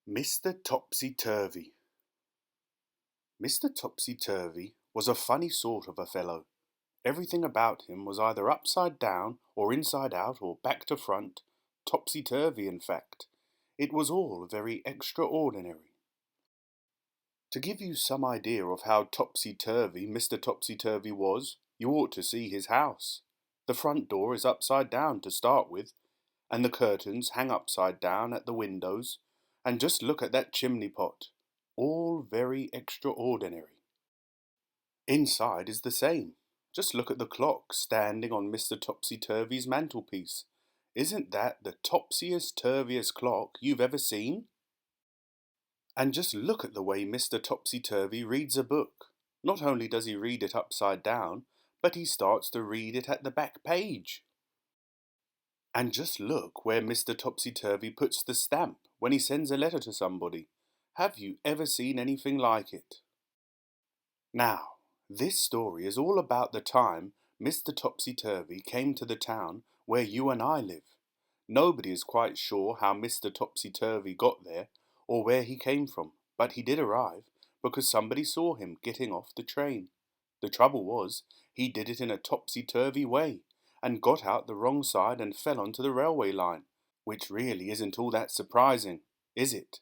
Mr Topsy Turvey. Mr Topsy Turvey was a funny sort of a fellow. Everything about him was either upside down or inside out or back to front, topsy-turvy in fact. It was all very extraordinary. To give you some idea of how topsy-turvy Mr Topsy Turvey was, you ought to see his house. The front door is upside down to start with, and the curtains hang upside down at the windows, and just look at that chimney pot. All very extraordinary. Inside is the same. Just look at the clock standing on Mr Topsy Turvey's mantelpiece. Isn't that the topsiest turviest clock you've ever seen? And just look at the way Mr Topsy Turvey reads a book. Not only does he read it upside down, but he starts to read it at the back page. And just look where Mr Topsy Turvey puts the stamp when he sends a letter to somebody. Have you ever seen anything like it? Now, this story is all about the time Mr Topsy Turvey came to the town where you and I live. Nobody is quite sure how Mr Topsy Turvey got there or where he came from, but he did arrive because somebody saw him getting off the train. The trouble was, he did it in a topsy-turvy way and got out the wrong side and fell onto the railway line, which really isn't all that surprising, is it?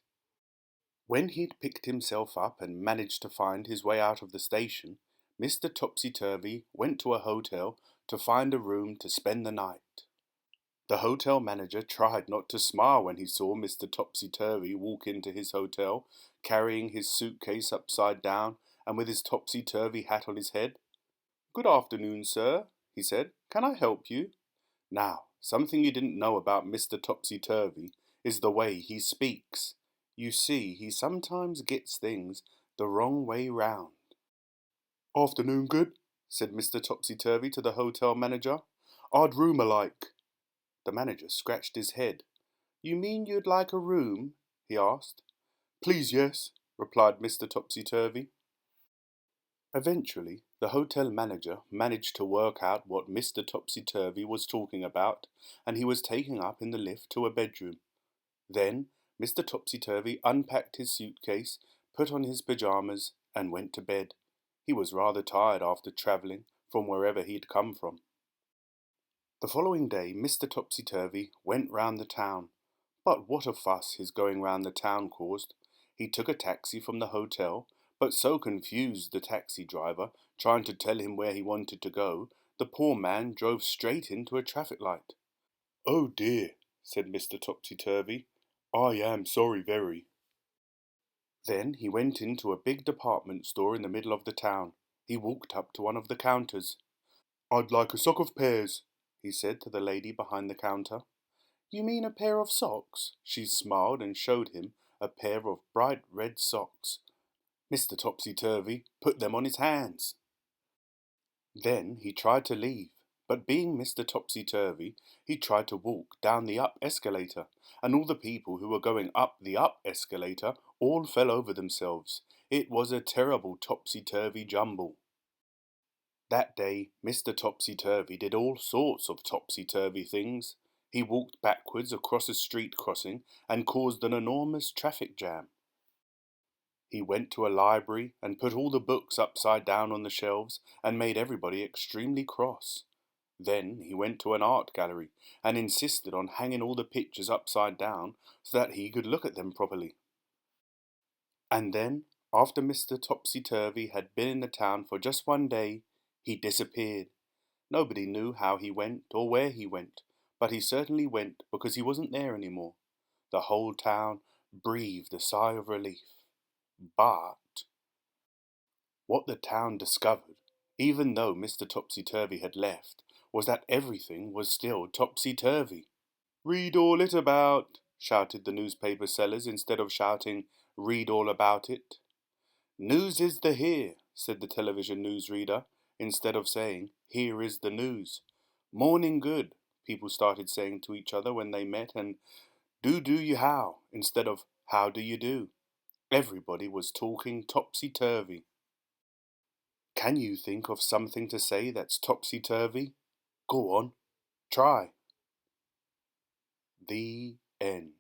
When he'd picked himself up and managed to find his way out of the station, Mr Topsy Turvey went to a hotel to find a room to spend the night. The hotel manager tried not to smile when he saw Mr Topsy Turvey walk into his hotel, carrying his suitcase upside down and with his topsy-turvy hat on his head. "Good afternoon, sir," he said. "Can I help you?" Now, something you didn't know about Mr Topsy Turvey is the way he speaks. You see, he sometimes gets things the wrong way round. "Afternoon, good," said Mr Topsy Turvey to the hotel manager. "I'd room alike." The manager scratched his head. "You mean you'd like a room?" he asked. "Please, yes," replied Mr Topsy Turvey. Eventually, the hotel manager managed to work out what Mr Topsy Turvey was talking about, and he was taken up in the lift to a bedroom. Then Mr Topsy Turvey unpacked his suitcase, put on his pyjamas, and went to bed. He was rather tired after travelling from wherever he'd come from. The following day Mr Topsy Turvey went round the town, but what a fuss his going round the town caused. He took a taxi from the hotel, but so confused the taxi driver, trying to tell him where he wanted to go, the poor man drove straight into a traffic light. "Oh dear," said Mr Topsy Turvey, "I am sorry very." Then he went into a big department store in the middle of the town. He walked up to one of the counters. "I'd like a sock of pears," he said to the lady behind the counter. "You mean a pair of socks?" She smiled and showed him a pair of bright red socks. Mr Topsy Turvey put them on his hands. Then he tried to leave, but being Mr Topsy Turvey, he tried to walk down the up escalator, and all the people who were going up the up escalator all fell over themselves. It was a terrible topsy-turvy jumble. That day Mr Topsy Turvey did all sorts of topsy-turvy things. He walked backwards across a street crossing and caused an enormous traffic jam. He went to a library and put all the books upside down on the shelves and made everybody extremely cross. Then he went to an art gallery and insisted on hanging all the pictures upside down so that he could look at them properly. And then, after Mr Topsy Turvey had been in the town for just one day, he disappeared. Nobody knew how he went or where he went, but he certainly went because he wasn't there anymore. The whole town breathed a sigh of relief. But what the town discovered, even though Mr Topsy Turvey had left, was that everything was still topsy-turvy. "Read all it about," shouted the newspaper sellers instead of shouting, "Read all about it." "News is the here," said the television newsreader, instead of saying, "Here is the news." "Morning good," people started saying to each other when they met, and do you how, instead of how do you do. Everybody was talking topsy-turvy. Can you think of something to say that's topsy-turvy? Go on, try. The end.